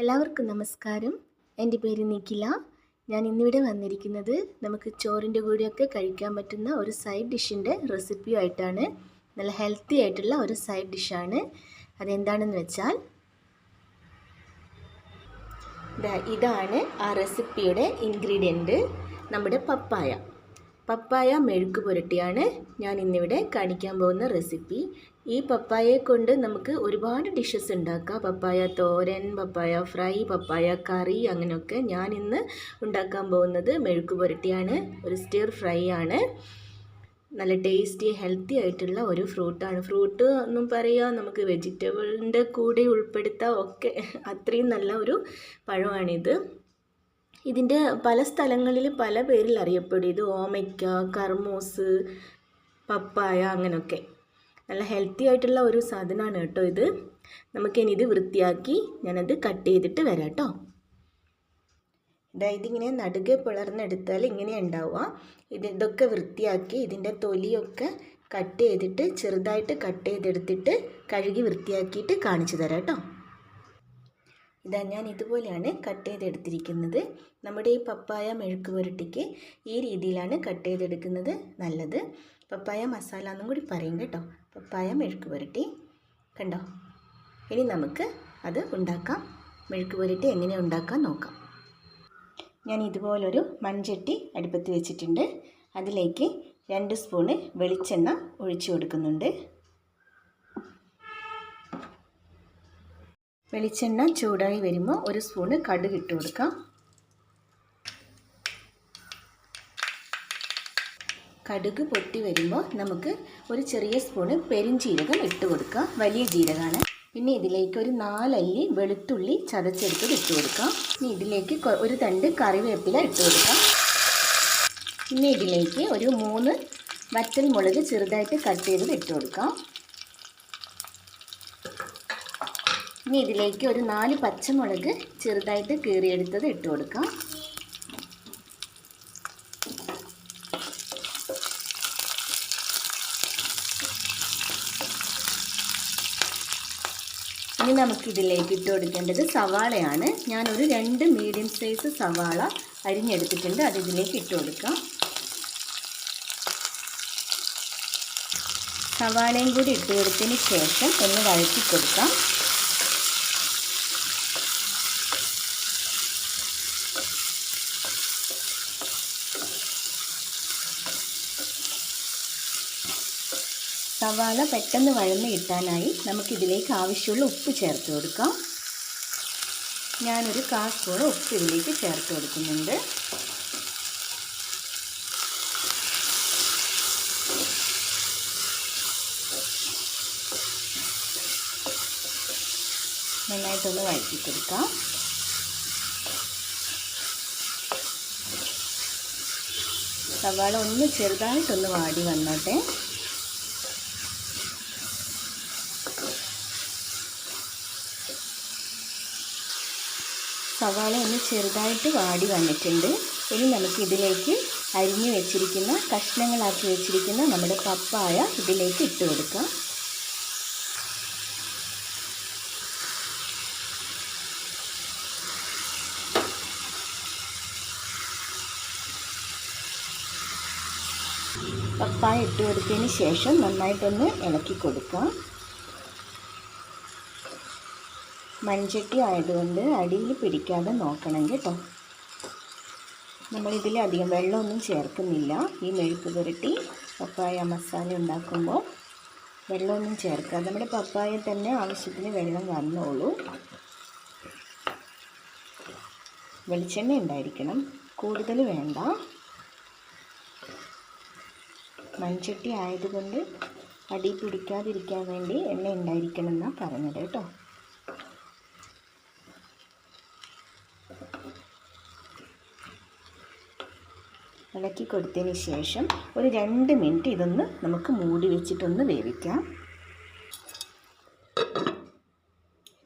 എല്ലാവർക്കും നമസ്കാരം. എൻ്റെ പേര് നിഖില. ഞാൻ ഇന്നിവിടെ വന്നിരിക്കുന്നത് നമുക്ക് ചോറിൻ്റെ കൂടെയൊക്കെ കഴിക്കാൻ പറ്റുന്ന ഒരു സൈഡ് ഡിഷിൻ്റെ റെസിപ്പിയുമായിട്ടാണ്. നല്ല ഹെൽത്തി ആയിട്ടുള്ള ഒരു സൈഡ് ഡിഷാണ്. അതെന്താണെന്ന് വെച്ചാൽ ഇതാണ് ആ റെസിപ്പിയുടെ ഇൻഗ്രീഡിയൻറ്റ്. നമ്മുടെ പപ്പായ മെഴുക്ക് പുരട്ടിയാണ് ഞാൻ ഇന്നിവിടെ കാണിക്കാൻ പോകുന്ന റെസിപ്പി. ഈ പപ്പായയെ കൊണ്ട് നമുക്ക് ഒരുപാട് ഡിഷസ് ഉണ്ടാക്കാം. പപ്പായ തോരൻ, പപ്പായ ഫ്രൈ, പപ്പായ കറി, അങ്ങനെയൊക്കെ. ഞാൻ ഇന്ന് ഉണ്ടാക്കാൻ പോകുന്നത് മെഴുക്ക് പുരട്ടിയാണ്. ഒരു സ്റ്റിർ ഫ്രൈ ആണ്. നല്ല ടേസ്റ്റി ഹെൽത്തി ആയിട്ടുള്ള ഒരു ഫ്രൂട്ടാണ്. ഫ്രൂട്ട് ഒന്നും പറയുക, നമുക്ക് വെജിറ്റബിളിൻ്റെ കൂടെ ഉൾപ്പെടുത്താം. ഒക്കെ അത്രയും നല്ല ഒരു പഴമാണിത്. ഇതിൻ്റെ പല സ്ഥലങ്ങളിൽ പല പേരിൽ അറിയപ്പെടും. ഇത് ഓമയ്ക്ക, കർമൂസ്, പപ്പായ, അങ്ങനെയൊക്കെ. നല്ല ഹെൽത്തി ആയിട്ടുള്ള ഒരു സാധനമാണ് കേട്ടോ ഇത്. നമുക്കിനി ഇത് വൃത്തിയാക്കി ഞാനത് കട്ട് ചെയ്തിട്ട് വരാം കേട്ടോ. ഇതിങ്ങനെ നടുകെ പിളർന്നെടുത്താൽ ഇങ്ങനെ ഉണ്ടാവുക. ഇതൊക്കെ വൃത്തിയാക്കി ഇതിൻ്റെ തൊലിയൊക്കെ കട്ട് ചെയ്തിട്ട് ചെറുതായിട്ട് കട്ട് ചെയ്തെടുത്തിട്ട് കഴുകി വൃത്തിയാക്കിയിട്ട് കാണിച്ചു തരാം കേട്ടോ. ഞാൻ ഇതുപോലെയാണ് കട്ട് ചെയ്തെടുത്തിരിക്കുന്നത്. നമ്മുടെ ഈ പപ്പായ മെഴുക്ക് പുരട്ടിക്ക് ഈ രീതിയിലാണ് കട്ട് ചെയ്തെടുക്കുന്നത് നല്ലത്. പപ്പായ മസാല എന്നും കൂടി പറയും കേട്ടോ. പപ്പായ മെഴുക്ക് പുരട്ടി കണ്ടോ. ഇനി നമുക്ക് അത് ഉണ്ടാക്കാം. മെഴുക്ക് പുരട്ടി എങ്ങനെ ഉണ്ടാക്കാൻ നോക്കാം. ഞാൻ ഇതുപോലൊരു മൺചട്ടി അടുപ്പത്ത് വെച്ചിട്ടുണ്ട്. അതിലേക്ക് 2 സ്പൂണ് വെളിച്ചെണ്ണ ഒഴിച്ചു കൊടുക്കുന്നുണ്ട്. വെളിച്ചെണ്ണ ചൂടായി വരുമ്പോൾ 1 സ്പൂണ് കടുക് ഇട്ട് കൊടുക്കാം. കടുക് പൊട്ടി വരുമ്പോൾ നമുക്ക് ഒരു ചെറിയ സ്പൂണ് പെരുംജീരകം ഇട്ട് കൊടുക്കാം. വലിയ ജീരകമാണ്. പിന്നെ ഇതിലേക്ക് ഒരു 4 അല്ലി വെളുത്തുള്ളി ചതച്ചെടുത്തത് ഇട്ട് കൊടുക്കാം. ഇനി ഇതിലേക്ക് ഒരു തണ്ട് കറിവേപ്പില ഇട്ട് കൊടുക്കാം. പിന്നെ ഇതിലേക്ക് ഒരു 3 വറ്റൽ മുളക് ചെറുതായിട്ട് കട്ട് ചെയ്തത് ഇട്ട് കൊടുക്കാം. ഇനി ഇതിലേക്ക് ഒരു 4 പച്ചമുളക് ചെറുതായിട്ട് കീറിയെടുത്തത് ഇട്ട് കൊടുക്കാം. ഇനി നമുക്കിതിലേക്ക് ഇട്ട് കൊടുക്കേണ്ടത് സവാളയാണ്. ഞാനൊരു 2 മീഡിയം സൈസ് സവാള അരിഞ്ഞെടുത്തിട്ടുണ്ട്. അത് ഇതിലേക്ക് ഇട്ട് കൊടുക്കാം. സവാളയും കൂടി ഇട്ട് കൊടുത്തതിന് ശേഷം ഒന്ന് വഴറ്റി കൊടുക്കാം. സവാള പെട്ടെന്ന് വഴന്ന് കിട്ടാനായി നമുക്കിതിലേക്ക് ആവശ്യമുള്ള ഉപ്പ് ചേർത്ത് കൊടുക്കാം. ഞാനൊരു 1/4 സ്പൂൺ ഉപ്പ് ഇതിലേക്ക് ചേർത്ത് കൊടുക്കുന്നുണ്ട്. നന്നായിട്ടൊന്ന് വഴറ്റി കൊടുക്കാം. സവാള ഒന്ന് ചെറുതായിട്ടൊന്ന് വാടി വന്നോട്ടെ. സവാള ഒന്ന് ചെറുതായിട്ട് വാടി വന്നിട്ടുണ്ട്. ഇനി നമുക്കിതിലേക്ക് അരിഞ്ഞു വെച്ചിരിക്കുന്ന കഷ്ണങ്ങളാക്കി വെച്ചിരിക്കുന്ന നമ്മുടെ പപ്പായ ഇതിലേക്ക് ഇട്ട് കൊടുക്കാം. പപ്പായ ഇട്ട് കൊടുത്തതിന് ശേഷം നന്നായിട്ടൊന്ന് ഇളക്കി കൊടുക്കാം. മൺചട്ടി ആയതുകൊണ്ട് അടിയിൽ പിടിക്കാതെ നോക്കണം കേട്ടോ. നമ്മളിതിൽ അധികം വെള്ളമൊന്നും ചേർക്കുന്നില്ല. ഈ മെഴുക്ക് പുരട്ടി പപ്പായ മസാല ഉണ്ടാക്കുമ്പോൾ വെള്ളമൊന്നും ചേർക്കാതെ നമ്മുടെ പപ്പായ തന്നെ ആവശ്യത്തിന് വെള്ളം വന്നോളൂ. വെളിച്ചെണ്ണ ഉണ്ടായിരിക്കണം, കൂടുതൽ വേണ്ട. മൺചട്ടി ആയതുകൊണ്ട് അടി പിടിക്കാതിരിക്കാൻ വേണ്ടി എണ്ണ ഉണ്ടായിരിക്കണം എന്നാണ് പറഞ്ഞത് കേട്ടോ. ഇളക്കി കൊടുത്തതിന് ശേഷം ഒരു 2 മിനിറ്റ് ഇതൊന്ന് നമുക്ക് മൂടി വെച്ചിട്ടൊന്ന് വേവിക്കാം.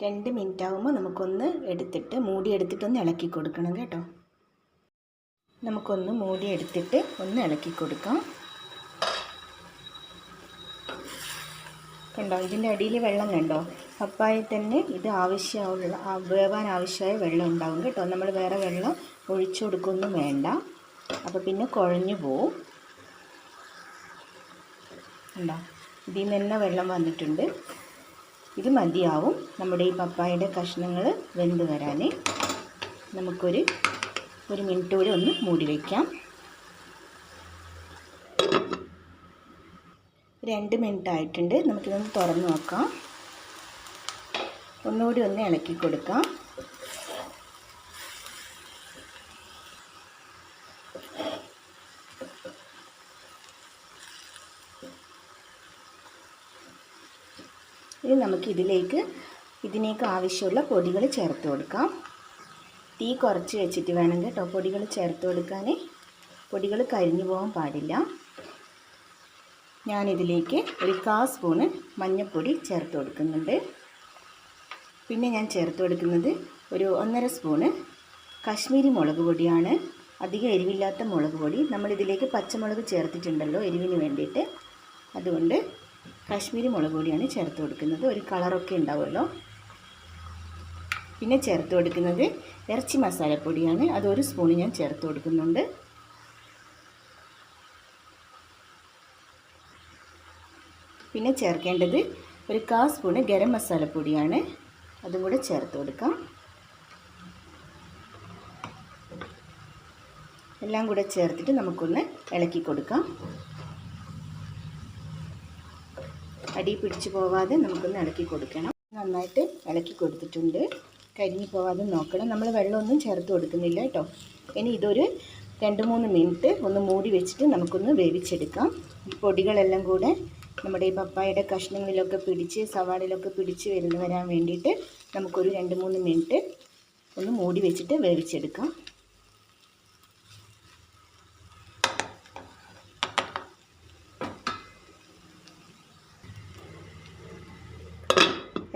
2 മിനിറ്റ് ആകുമ്പോൾ നമുക്കൊന്ന് മൂടി എടുത്തിട്ടൊന്ന് ഇളക്കി കൊടുക്കണം കേട്ടോ. നമുക്കൊന്ന് മൂടി എടുത്തിട്ട് ഒന്ന് ഇളക്കി കൊടുക്കാം. കണ്ടോ, ഇതിൻ്റെ അടിയിൽ വെള്ളം കണ്ടോ? പപ്പായ തന്നെ ഇത് വേവാൻ ആവശ്യമായ വെള്ളം ഉണ്ടാവും കേട്ടോ. നമ്മൾ വേറെ വെള്ളം ഒഴിച്ചു കൊടുക്കൊന്നും വേണ്ട, അപ്പോൾ പിന്നെ കുഴഞ്ഞു പോവും. ഉണ്ടോ, ഇതിൽ നിന്ന് തന്നെ വെള്ളം വന്നിട്ടുണ്ട്. ഇത് മതിയാവും നമ്മുടെ ഈ പപ്പായയുടെ കഷ്ണങ്ങൾ വെന്ത് വരാൻ. നമുക്കൊരു മിനിറ്റ് കൂടി ഒന്ന് മൂടി വയ്ക്കാം. 2 മിനിറ്റ് ആയിട്ടുണ്ട്. നമുക്കിതൊന്ന് തുറന്ന് നോക്കാം. ഒന്നുകൂടി ഒന്ന് ഇളക്കി കൊടുക്കാം. ഇനി നമുക്ക് ഇതിലേക്ക് ആവശ്യമുള്ള പൊടികൾ ചേർത്ത് കൊടുക്കാം. തീ കുറച്ച് വെച്ചിട്ട് വേണം കേട്ടോ പൊടികൾ ചേർത്ത് കൊടുക്കാൻ. പൊടികൾ കരിഞ്ഞു പോകാൻ പാടില്ല. ഞാനിതിലേക്ക് ഒരു 1/4 സ്പൂണ് മഞ്ഞൾപ്പൊടി ചേർത്ത് കൊടുക്കുന്നുണ്ട്. പിന്നെ ഞാൻ ചേർത്ത് കൊടുക്കുന്നത് ഒരു 1.5 സ്പൂണ് കാശ്മീരി മുളക് പൊടിയാണ്. അധികം എരിവില്ലാത്ത മുളക് പൊടി. നമ്മളിതിലേക്ക് പച്ചമുളക് ചേർത്തിട്ടുണ്ടല്ലോ എരിവിന് വേണ്ടിയിട്ട്, അതുകൊണ്ട് കാശ്മീരി മുളക് പൊടിയാണ് ചേർത്ത് കൊടുക്കുന്നത്. ഒരു കളറൊക്കെ ഉണ്ടാവുമല്ലോ. പിന്നെ ചേർത്ത് കൊടുക്കുന്നത് ഇറച്ചി മസാലപ്പൊടിയാണ്. അത് 1 സ്പൂണ് ഞാൻ ചേർത്ത് കൊടുക്കുന്നുണ്ട്. പിന്നെ ചേർക്കേണ്ടത് ഒരു 1/4 സ്പൂണ് ഗരം മസാലപ്പൊടിയാണ്. അതും കൂടെ ചേർത്ത് കൊടുക്കാം. എല്ലാം കൂടെ ചേർത്തിട്ട് നമുക്കൊന്ന് ഇളക്കി കൊടുക്കാം. അടി പിടിച്ചു പോവാതെ നമുക്കൊന്ന് ഇളക്കി കൊടുക്കണം. നന്നായിട്ട് ഇളക്കി കൊടുത്തിട്ടുണ്ട്. കരിഞ്ഞു പോവാതെ നോക്കണം. നമ്മൾ വെള്ളമൊന്നും ചേർത്ത് കൊടുക്കുന്നില്ല കേട്ടോ. ഇനി ഇതൊരു 2-3 മിനിറ്റ് ഒന്ന് മൂടി വെച്ചിട്ട് നമുക്കൊന്ന് വേവിച്ചെടുക്കാം. പൊടികളെല്ലാം കൂടെ നമ്മുടെ ഈ പപ്പായയുടെ കഷ്ണങ്ങളിലൊക്കെ പിടിച്ച് സവാളയിലൊക്കെ പിടിച്ച് വരാൻ വേണ്ടിയിട്ട് നമുക്കൊരു 2-3 മിനിറ്റ് ഒന്ന് മൂടി വെച്ചിട്ട് വേവിച്ചെടുക്കാം.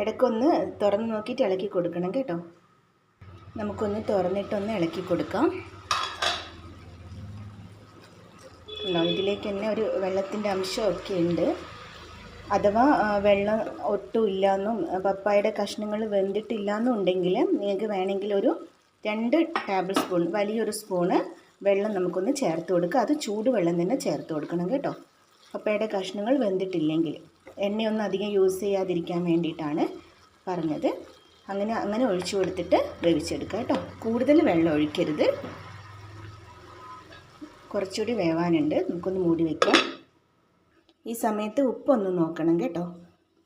ഇടയ്ക്കൊന്ന് തുറന്ന് നോക്കിയിട്ട് ഇളക്കി കൊടുക്കണം കേട്ടോ. നമുക്കൊന്ന് തുറന്നിട്ടൊന്ന് ഇളക്കി കൊടുക്കാം. ഇതിലേക്ക് തന്നെ ഒരു വെള്ളത്തിൻ്റെ അംശമൊക്കെ ഉണ്ട്. അഥവാ വെള്ളം ഒട്ടും ഇല്ലയെന്നും പപ്പായയുടെ കഷ്ണങ്ങൾ വെന്തിട്ടില്ല എന്നുണ്ടെങ്കിൽ നിങ്ങൾക്ക് വേണമെങ്കിൽ ഒരു 2 ടേബിൾ സ്പൂൺ വലിയൊരു സ്പൂണ് വെള്ളം നമുക്കൊന്ന് ചേർത്ത് കൊടുക്കുക. അത് ചൂടുവെള്ളം തന്നെ ചേർത്ത് കൊടുക്കണം കേട്ടോ. പപ്പായയുടെ കഷ്ണങ്ങൾ വെന്തിട്ടില്ലെങ്കിൽ എണ്ണയൊന്നും അധികം യൂസ് ചെയ്യാതിരിക്കാൻ വേണ്ടിയിട്ടാണ് പറഞ്ഞത്. അങ്ങനെ ഒഴിച്ചു കൊടുത്തിട്ട് വേവിച്ചെടുക്കുക കേട്ടോ. കൂടുതൽ വെള്ളം ഒഴിക്കരുത്. കുറച്ചുകൂടി വേവാനുണ്ട്. നമുക്കൊന്ന് മൂടി വയ്ക്കാം. ഈ സമയത്ത് ഉപ്പൊന്ന് നോക്കണം കേട്ടോ.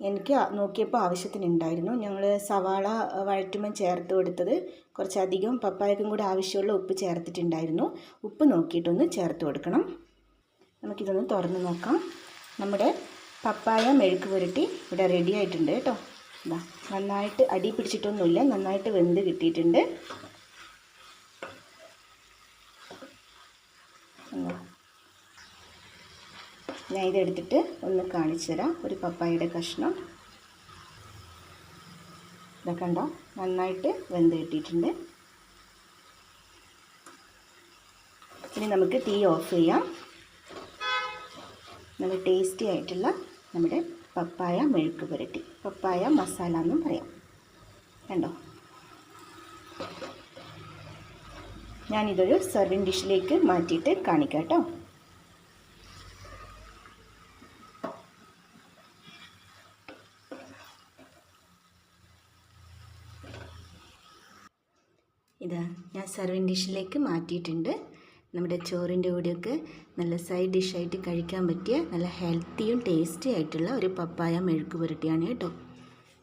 എനിക്ക് നോക്കിയപ്പോൾ ആവശ്യത്തിനുണ്ടായിരുന്നു. ഞങ്ങൾ സവാള വഴറ്റുമ്പം ചേർത്ത് കൊടുത്തത് കുറച്ചധികം പപ്പായക്കും കൂടി ആവശ്യമുള്ള ഉപ്പ് ചേർത്തിട്ടുണ്ടായിരുന്നു. ഉപ്പ് നോക്കിയിട്ടൊന്ന് ചേർത്ത് കൊടുക്കണം. നമുക്കിതൊന്ന് തുറന്ന് നോക്കാം. നമ്മുടെ പപ്പായ മെഴുക്ക് പുരട്ടി ഇവിടെ റെഡി ആയിട്ടുണ്ട് കേട്ടോ. ഇതാ നന്നായിട്ട് അടി പിടിച്ചിട്ടൊന്നുമില്ല, നന്നായിട്ട് വെന്ത് കിട്ടിയിട്ടുണ്ട്. ഞാൻ ഇതെടുത്തിട്ട് ഒന്ന് കാണിച്ചു തരാം. ഒരു പപ്പായയുടെ കഷ്ണം ഇതൊക്കെ കണ്ടോ, നന്നായിട്ട് വെന്ത് കിട്ടിയിട്ടുണ്ട്. ഇനി നമുക്ക് തീ ഓഫ് ചെയ്യാം. നല്ല ടേസ്റ്റി ആയിട്ടുള്ള നമ്മുടെ പപ്പായ മെഴുക്ക് പുരട്ടി, പപ്പായ മസാല എന്നും പറയാം. കണ്ടോ, ഞാനിതൊരു സെർവിങ് ഡിഷിലേക്ക് മാറ്റിയിട്ട് കാണിക്കാം കേട്ടോ. ഇതാ ഞാൻ സെർവിങ് ഡിഷിലേക്ക് മാറ്റിയിട്ടുണ്ട്. നമ്മുടെ ചോറിൻ്റെ കൂടെയൊക്കെ നല്ല സൈഡ് ഡിഷായിട്ട് കഴിക്കാൻ പറ്റിയ നല്ല ഹെൽത്തിയും ടേസ്റ്റി ആയിട്ടുള്ള ഒരു പപ്പായ മെഴുക്ക് പുരട്ടിയാണ് കേട്ടോ.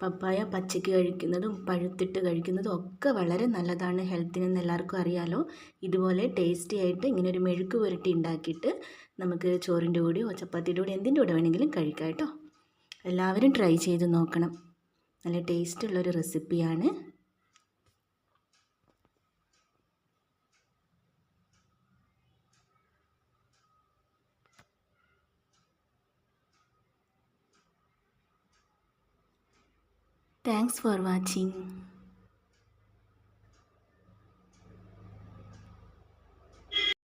പപ്പായ പച്ചയ്ക്ക് കഴിക്കുന്നതും പഴുത്തിട്ട് കഴിക്കുന്നതും ഒക്കെ വളരെ നല്ലതാണ് ഹെൽത്തിനെന്ന് എല്ലാവർക്കും അറിയാലോ. ഇതുപോലെ ടേസ്റ്റി ആയിട്ട് ഇങ്ങനെ ഒരു മെഴുക്ക് പുരട്ടി ഉണ്ടാക്കിയിട്ട് നമുക്ക് ചോറിൻ്റെ കൂടെയോ ചപ്പാത്തിയുടെ കൂടെ എന്തിൻ്റെ കൂടെ വേണമെങ്കിലും കഴിക്കാം കേട്ടോ. എല്ലാവരും ട്രൈ ചെയ്ത് നോക്കണം. നല്ല ടേസ്റ്റുള്ളൊരു റെസിപ്പിയാണ്. Thanks for watching.